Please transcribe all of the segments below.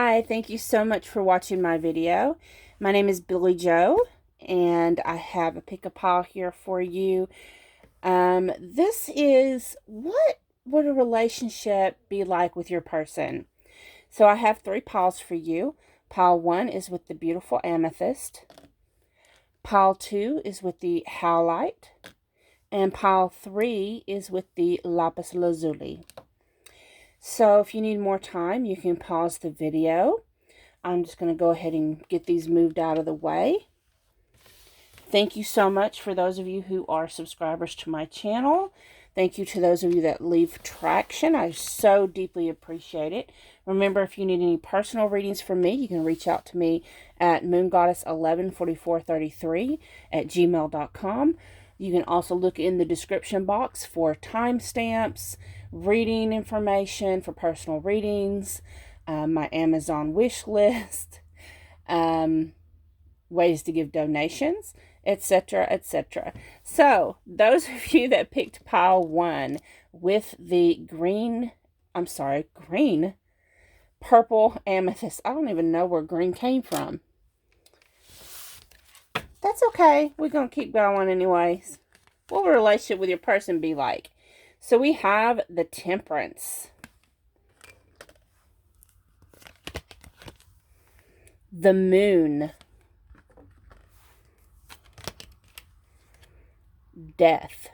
Hi, thank you so much for watching my video. My name is Billy Joe, and I have a pick-a-pile here for you. This is what would a relationship be like with your person? So I have 3 piles for you. Pile 1 is with the beautiful amethyst. Pile 2 is with the howlite. And pile 3 is with the lapis lazuli. So if you need more time, you can pause the video. I'm just going to go ahead and get these moved out of the way. Thank you so much for those of you who are subscribers to my channel. Thank you to those of you that leave traction. I so deeply appreciate it. Remember, if you need any personal readings from me, you can reach out to me at moongoddess114433@gmail.com. You can also look in the description box for timestamps, reading information for personal readings, my Amazon wish list, ways to give donations, etc., etc. So, those of you that picked pile 1 with the green, purple amethyst. I don't even know where green came from. That's okay. We're going to keep going anyways. What will a relationship with your person be like? So we have the Temperance, the Moon, Death,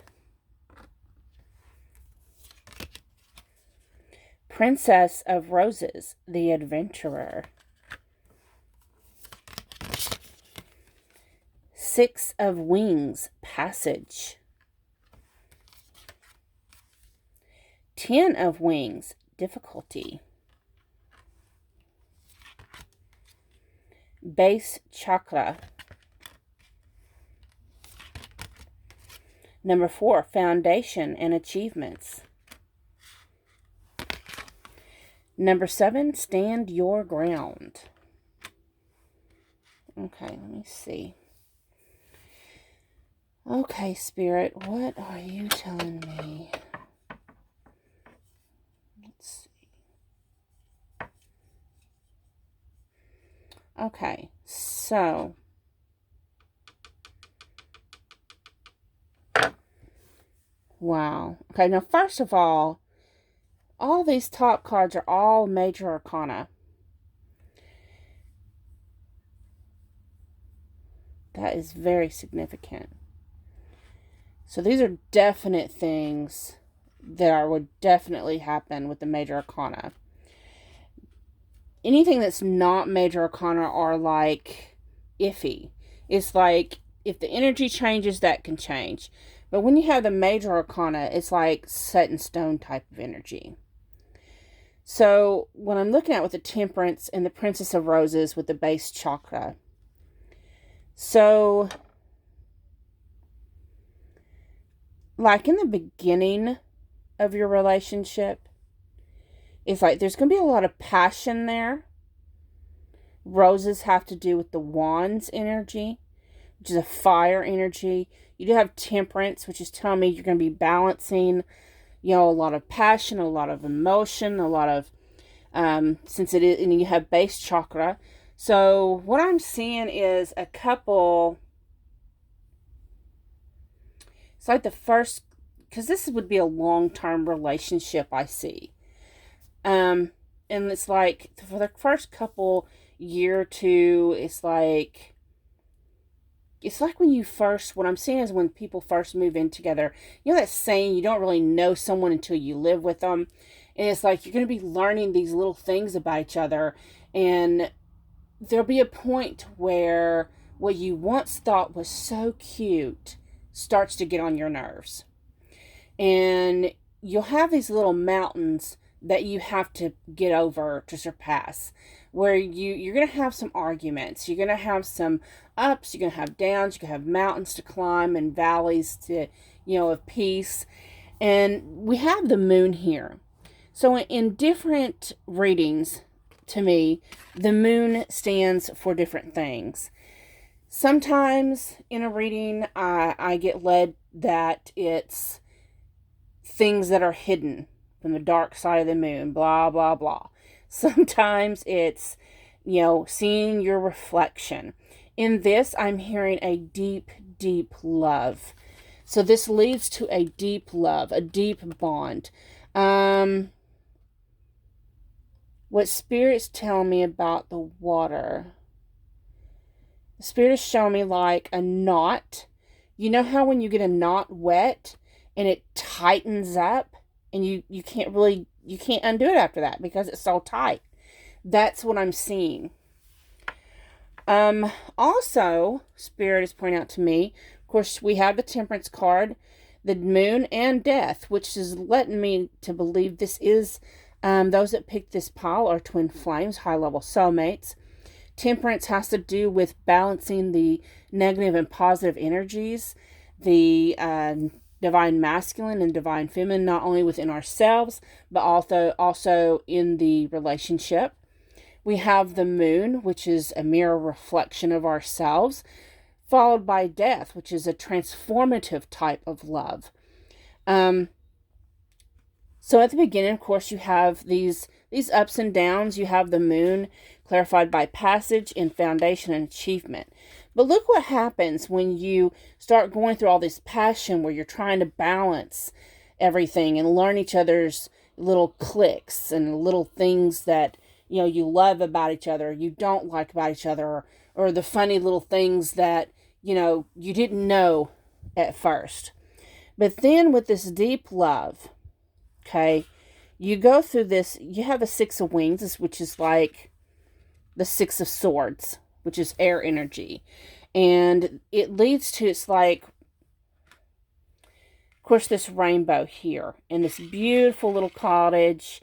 Princess of Roses, the Adventurer, Six of Wings, Passage, Ten of Wings, Difficulty, Base Chakra. Number 4, Foundation and Achievements. Number 7, Stand Your Ground. Okay, let me see. Okay, Spirit, what are you telling me? Let's see. Okay, so wow. Okay, now first of all these top cards are all major arcana. That is very significant. So these are definite things that would definitely happen with the major arcana. Anything that's not major arcana are like iffy. It's like if the energy changes, that can change. But when you have the major arcana, it's like set in stone type of energy. So what I'm looking at with the Temperance and the Princess of Roses with the base chakra. So like in the beginning of your relationship, it's like there's going to be a lot of passion there. Roses have to do with the Wands energy, which is a fire energy. You do have Temperance, which is telling me you're going to be balancing, a lot of passion, a lot of emotion, a lot of, since it is, and you have base chakra. So what I'm seeing is a couple, it's like the first, because this would be a long-term relationship I see. And it's like for the first couple year or two, it's like when you first, what I'm seeing is when people first move in together, that saying, you don't really know someone until you live with them. And it's like, you're going to be learning these little things about each other. And there'll be a point where what you once thought was so cute starts to get on your nerves. And you'll have these little mountains that you have to get over to surpass, where you're going to have some arguments, you're going to have some ups, you're going to have downs, you're going to have mountains to climb and valleys to, of peace. And we have the Moon here. So in different readings, to me, the Moon stands for different things. Sometimes in a reading, I get led that it's things that are hidden from the dark side of the moon, blah, blah, blah. Sometimes it's, seeing your reflection. In this, I'm hearing a deep, deep love. So this leads to a deep love, a deep bond. What spirits tell me about the water? The spirits show me like a knot. You know how when you get a knot wet and it tightens up and you can't undo it after that because it's so tight. That's what I'm seeing. Also, Spirit is pointing out to me, of course, we have the Temperance card, the Moon, and Death, which is letting me to believe this is, those that picked this pile are twin flames, high-level soulmates. Temperance has to do with balancing the negative and positive energies, the divine masculine and divine feminine, not only within ourselves, but also in the relationship. We have the Moon, which is a mirror reflection of ourselves, followed by Death, which is a transformative type of love. So at the beginning, of course, you have these ups and downs. You have the Moon clarified by passage and foundation and achievement. But look what happens when you start going through all this passion where you're trying to balance everything and learn each other's little cliques and little things that you love about each other, you don't like about each other, or the funny little things that, you didn't know at first. But then with this deep love, okay, you go through this, you have the Six of Wings, which is like the Six of Swords, which is air energy. And it leads to, it's like, of course, this rainbow here in this beautiful little cottage.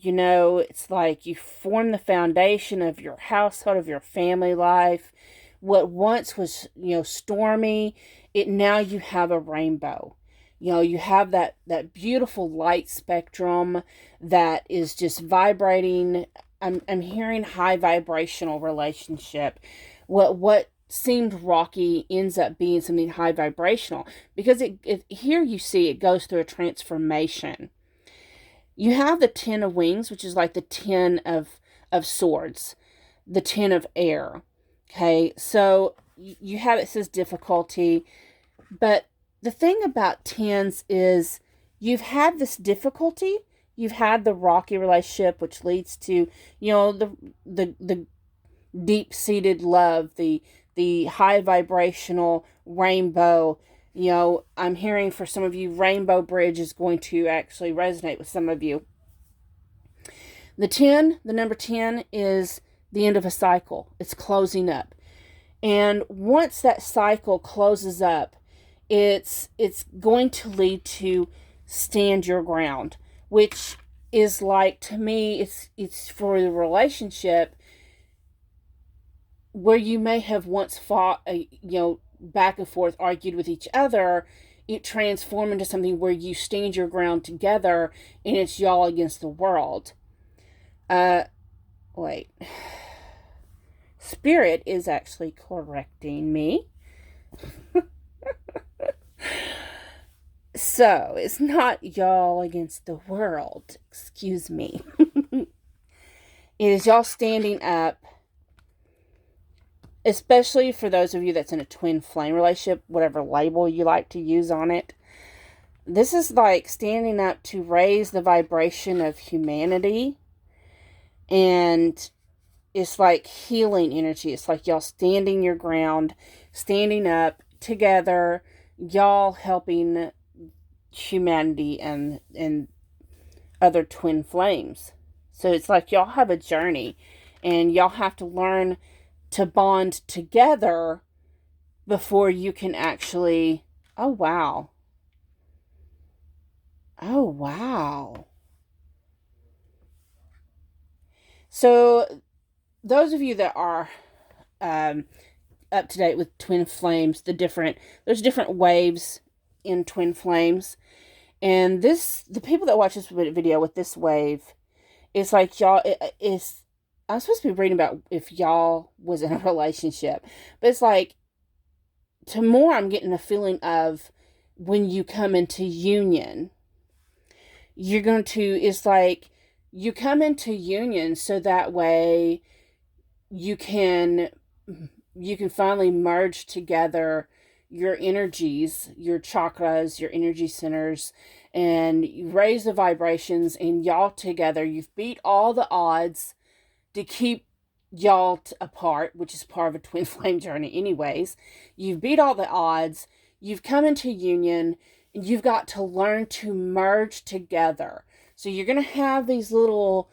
It's like you form the foundation of your household, of your family life. What once was, stormy, now you have a rainbow. You have that beautiful light spectrum that is just vibrating. I'm hearing high vibrational relationship. What seemed rocky ends up being something high vibrational because here you see it goes through a transformation. You have the Ten of Wings, which is like the Ten of Swords, the Ten of Air. Okay, so you have, it says difficulty, but the thing about tens is you've had this difficulty, you've had the rocky relationship, which leads to, the deep-seated love, the high vibrational rainbow. I'm hearing for some of you, Rainbow Bridge is going to actually resonate with some of you. The number 10 is the end of a cycle. It's closing up. And once that cycle closes up, it's going to lead to stand your ground, which is like, to me, it's for the relationship where you may have once fought, back and forth, argued with each other. It transformed into something where you stand your ground together and it's y'all against the world. Wait. Spirit is actually correcting me. So, it's not y'all against the world. Excuse me. It is y'all standing up. Especially for those of you that's in a twin flame relationship, whatever label you like to use on it. This is like standing up to raise the vibration of humanity. And it's like healing energy. It's like y'all standing your ground, standing up together, y'all helping humanity and other twin flames. So it's like y'all have a journey and y'all have to learn to bond together before you can actually, oh wow. So those of you that are up to date with twin flames, there's different waves in twin flames, and the people that watch this video with this wave, it's like y'all, I'm supposed to be reading about if y'all was in a relationship. But it's like, I'm getting a feeling of when you come into union, it's like you come into union so that way you can finally merge together your energies, your chakras, your energy centers, and you raise the vibrations, and y'all together, you've beat all the odds to keep y'all apart, which is part of a twin flame journey anyways. You've beat all the odds, you've come into union, and you've got to learn to merge together. So you're going to have these little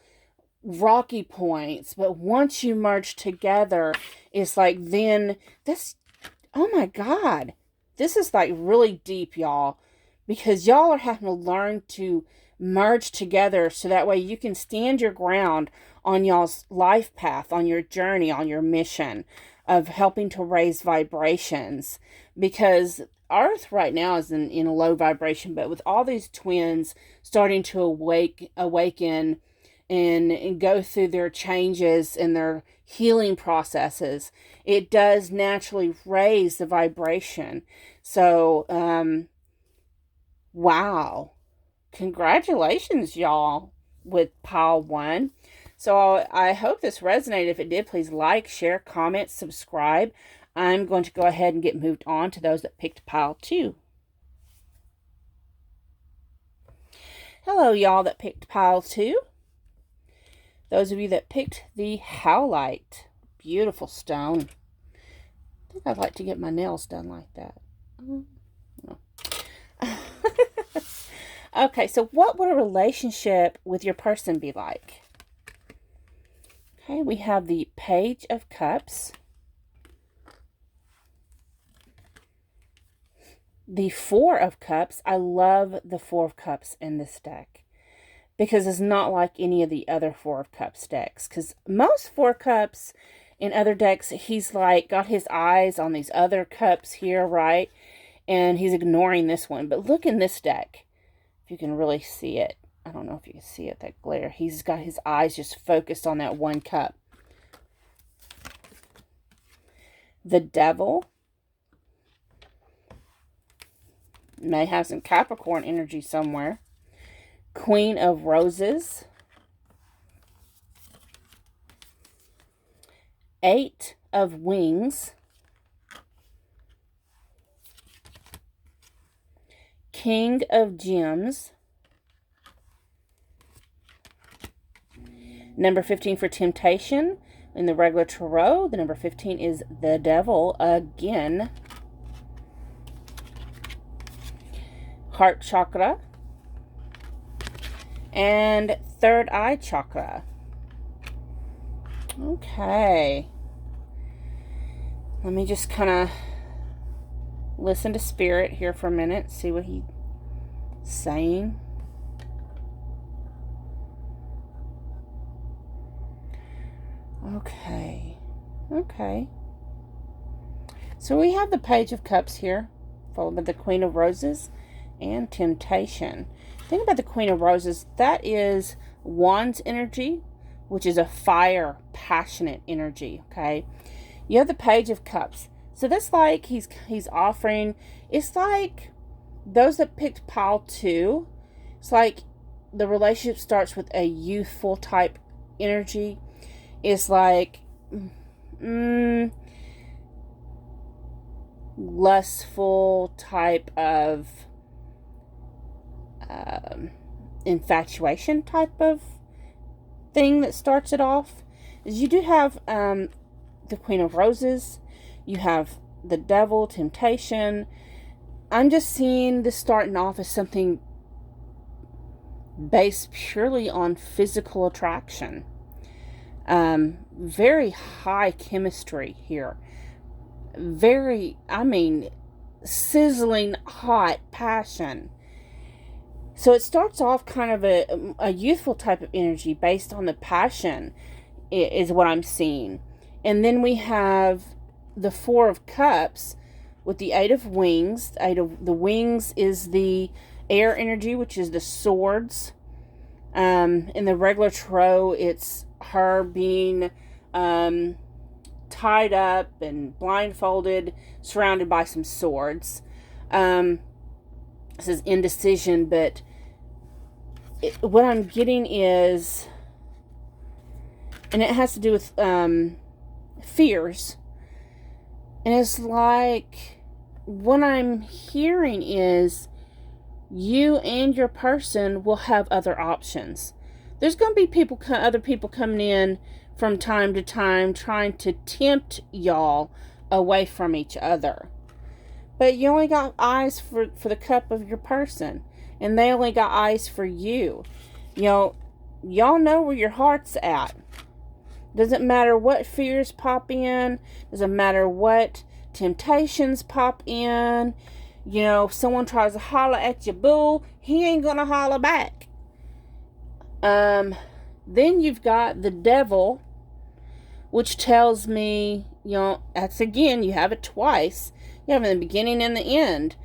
rocky points, but once you merge together, it's like then this, oh my God, this is like really deep, y'all, because y'all are having to learn to merge together so that way you can stand your ground on y'all's life path, on your journey, on your mission of helping to raise vibrations. Because Earth right now is in a low vibration, but with all these twins starting to awaken and go through their changes and their healing processes, it does naturally raise the vibration. So, wow. Congratulations, y'all, with pile 1. So I hope this resonated. If it did, please like, share, comment, subscribe. I'm going to go ahead and get moved on to those that picked pile 2. Hello, y'all that picked pile 2. Those of you that picked the howlite. Beautiful stone. I think I'd like to get my nails done like that. No. Okay, so what would a relationship with your person be like? Okay, we have the Page of Cups, the Four of Cups. I love the Four of Cups in this deck because it's not like any of the other Four of Cups decks. Because most Four of Cups in other decks, he's like got his eyes on these other cups here, right? And he's ignoring this one. But look in this deck. You can really see it. I don't know if you can see it, that glare. He's got his eyes just focused on that one cup. The Devil may have some Capricorn energy somewhere. Queen of Roses. 8 of Wings. King of Gems. Number 15 for Temptation. In the regular tarot, the number 15 is the Devil again. Heart chakra. And third eye chakra. Okay. Let me just kind of listen to Spirit here for a minute, see what he's saying. Okay. So we have the Page of Cups here, followed by the Queen of Roses and Temptation. Think about the Queen of Roses. That is Wands energy, which is a fire, passionate energy, okay? You have the Page of Cups. So that's like he's offering, it's like those that picked pile 2, it's like the relationship starts with a youthful type energy. It's like lustful type of infatuation type of thing that starts it off. Is you do have the Queen of Roses. You have the Devil, Temptation. I'm just seeing this starting off as something based purely on physical attraction. Very high chemistry here. Sizzling hot passion. So it starts off kind of a youthful type of energy based on the passion is what I'm seeing. And then we have the Four of Cups with the 8 of Wings. The Wings is the air energy, which is the swords. In the regular tarot, it's her being tied up and blindfolded, surrounded by some swords. This is indecision, but what I'm getting is And it has to do with fears. And it's like, what I'm hearing is you and your person will have other options. There's going to be other people coming in from time to time trying to tempt y'all away from each other. But you only got eyes for the cup of your person. And they only got eyes for you. Y'all know where your heart's at. Doesn't matter what fears pop in. Doesn't matter what temptations pop in. If someone tries to holler at you, boo, he ain't gonna holler back. Then you've got the devil, which tells me, that's again, you have it twice. You have it in the beginning and the end.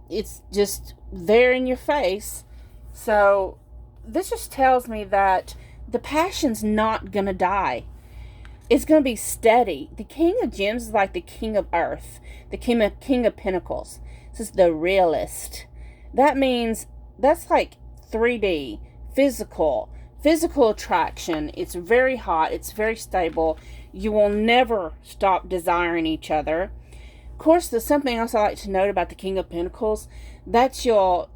It's just there in your face. So this just tells me that the passion's not gonna die. It's gonna be steady. The King of Gems is like the King of Earth, the King of Pentacles. This is the realist. That means that's like 3D, physical attraction. It's very hot. It's very stable. You will never stop desiring each other. Of course, there's something else I like to note about the King of Pentacles. That's your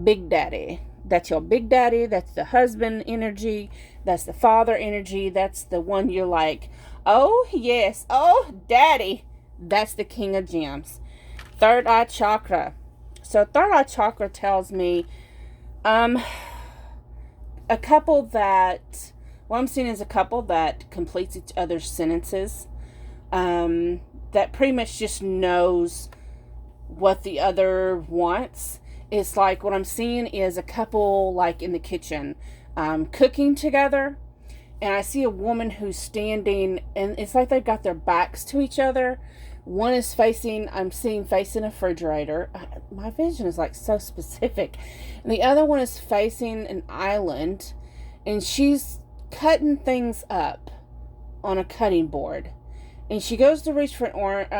big daddy. That's your big daddy. That's the husband energy. That's the father energy. That's the one you're like, oh, yes. Oh, daddy. That's the King of Gems. Third eye chakra. So third eye chakra tells me a couple that, what I'm seeing is a couple that completes each other's sentences. That pretty much just knows what the other wants. It's like what I'm seeing is a couple like in the kitchen cooking together, and I see a woman who's standing, and it's like they've got their backs to each other. One is facing a refrigerator. My vision is like so specific. And the other one is facing an island, and she's cutting things up on a cutting board. And she goes to reach for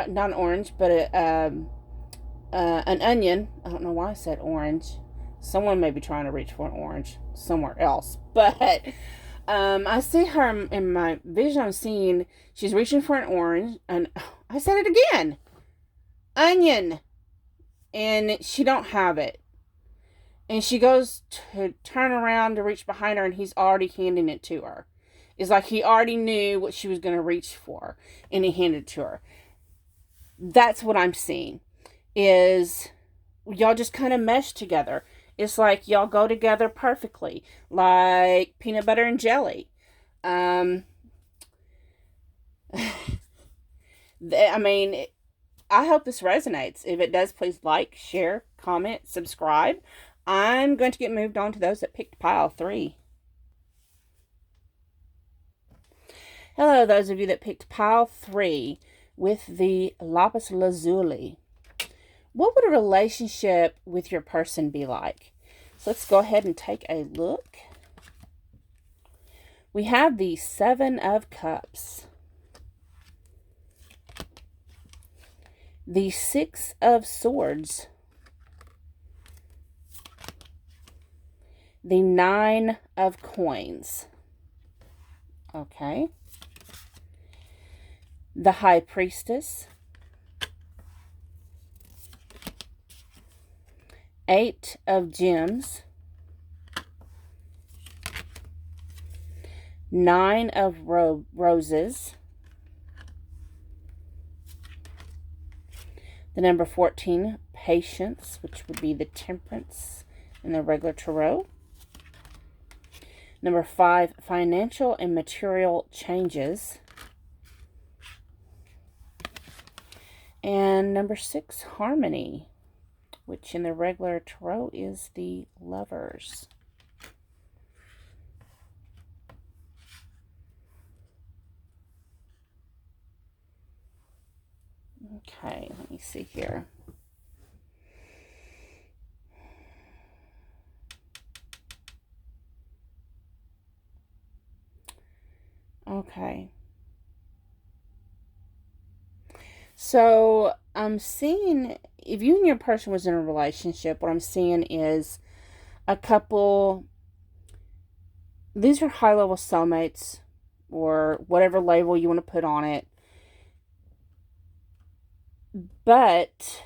not an orange, but an onion. I don't know why I said orange. Someone may be trying to reach for an orange somewhere else. But I see her in my vision. I'm seeing she's reaching for an orange. And I said it again. Onion. And she don't have it. And she goes to turn around to reach behind her, and he's already handing it to her. It's like he already knew what she was going to reach for, and he handed it to her. That's what I'm seeing. Is y'all just kind of mesh together. It's like y'all go together perfectly, like peanut butter and jelly. I mean, I hope this resonates. If it does, please like, share, comment, subscribe. I'm going to get moved on to those that picked pile 3. Hello, those of you that picked pile 3 with the lapis lazuli. What would a relationship with your person be like? So let's go ahead and take a look. We have the 7 of Cups, the 6 of Swords, the 9 of Coins. Okay. The High Priestess, 8 of Gems, 9 of Roses, the number 14, Patience, which would be the Temperance in the regular tarot. Number 5, Financial and Material Changes. And number 6, Harmony, which in the regular tarot is the Lovers. Okay, let me see here. Okay. So I'm seeing, if you and your person was in a relationship, what I'm seeing is a couple these are high-level soulmates, or whatever label you want to put on it. But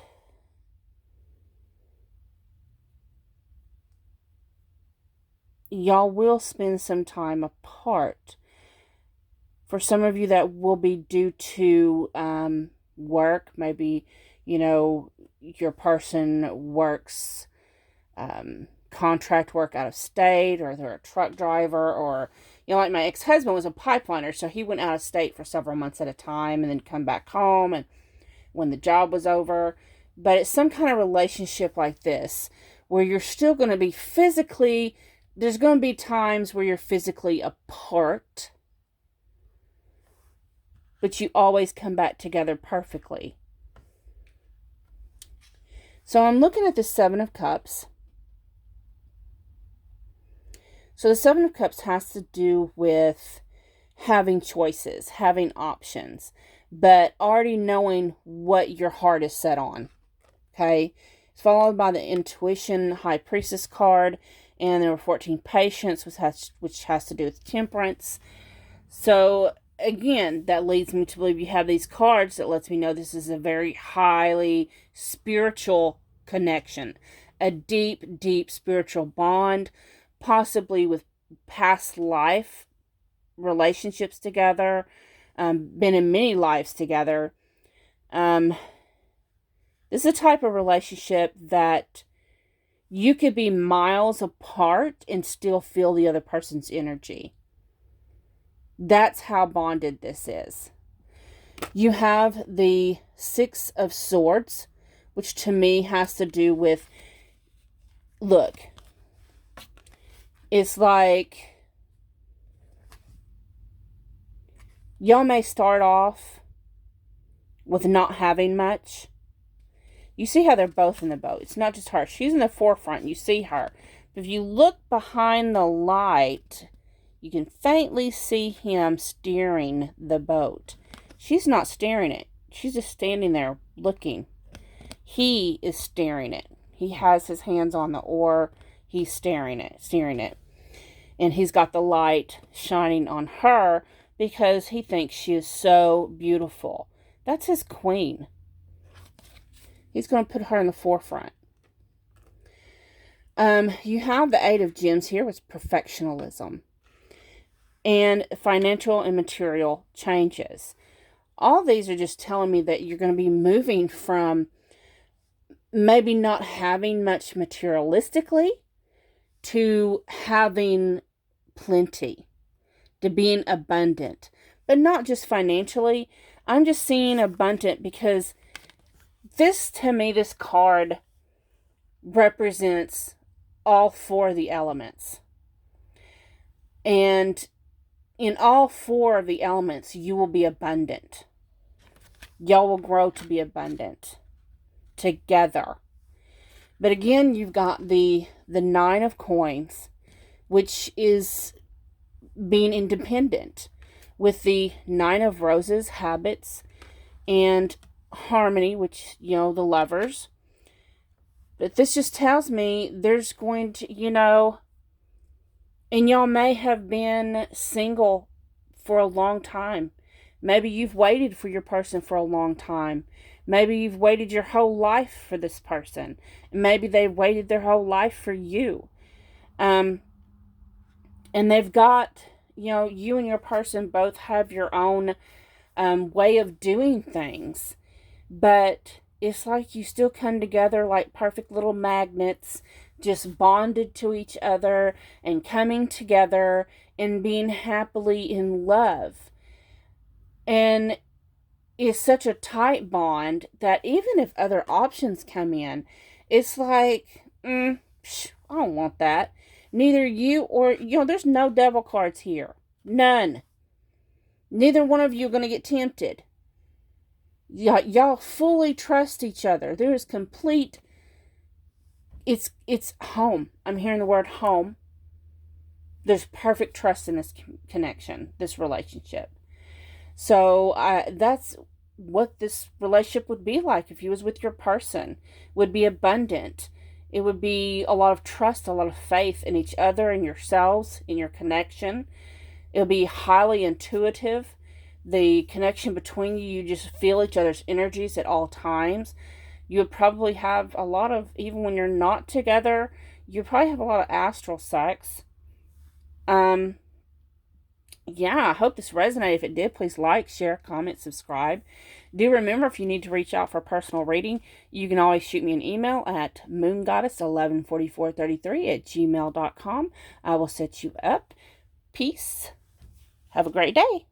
y'all will spend some time apart. For some of you, that will be due to work. Maybe, your person works contract work out of state, or they're a truck driver, or, like my ex-husband was a pipeliner, so he went out of state for several months at a time and then come back home and when the job was over. But it's some kind of relationship like this where you're still going to be physically, there's going to be times where you're physically apart, but you always come back together perfectly. So I'm looking at the Seven of Cups. So the Seven of Cups has to do with having choices, having options, but already knowing what your heart is set on. Okay? It's followed by the Intuition High Priestess card, and there were 14 Patience, which has to do with temperance. So again, that leads me to believe you have these cards that lets me know this is a very highly spiritual connection, a deep, deep spiritual bond, possibly with past life relationships together, been in many lives together. This is a type of relationship that you could be miles apart and still feel the other person's energy. That's how bonded this is. You have the Six of Swords, which to me has to do with, look, it's like y'all may start off with not having much. You see how they're both in the boat. It's not just her. She's in the forefront. You see her. If you look behind the light, you can faintly see him steering the boat. She's not steering it. She's just standing there looking. He is steering it. He has his hands on the oar. He's steering it. And he's got the light shining on her because he thinks she is so beautiful. That's his queen. He's going to put her in the forefront. You have the Eight of Gems here with perfectionism and financial and material changes. All these are just telling me that you're going to be moving from maybe not having much materialistically to having plenty, to being abundant, but not just financially. I'm just seeing abundant because to me, this card represents all four of the elements. And in all four of the elements, you will be abundant. Y'all will grow to be abundant together. But again, you've got the Nine of Coins, which is being independent, with the Nine of Roses, habits, and harmony, which, the lovers. But this just tells me there's going to, and y'all may have been single for a long time. Maybe you've waited for your person for a long time. Maybe you've waited your whole life for this person. Maybe they've waited their whole life for you. And they've got, you and your person both have your own way of doing things. But it's like you still come together like perfect little magnets, just bonded to each other and coming together and being happily in love. And it's such a tight bond that even if other options come in, it's like, I don't want that. Neither you or, there's no devil cards here. None. Neither one of you are going to get tempted. Y'all fully trust each other. There is complete, it's home. I'm hearing the word home. There's perfect trust in this connection, this relationship. So that's what this relationship would be like if you was with your person. Would be abundant. It would be a lot of trust, a lot of faith in each other, in yourselves, in your connection. It'll be highly intuitive. The connection between you, you just feel each other's energies at all times. You would probably have a lot of, even when you're not together, you probably have a lot of astral sex. Yeah, I hope this resonated. If it did, please like, share, comment, subscribe. Do remember, if you need to reach out for a personal reading, you can always shoot me an email at moongoddess114433 at gmail.com. I will set you up. Peace. Have a great day.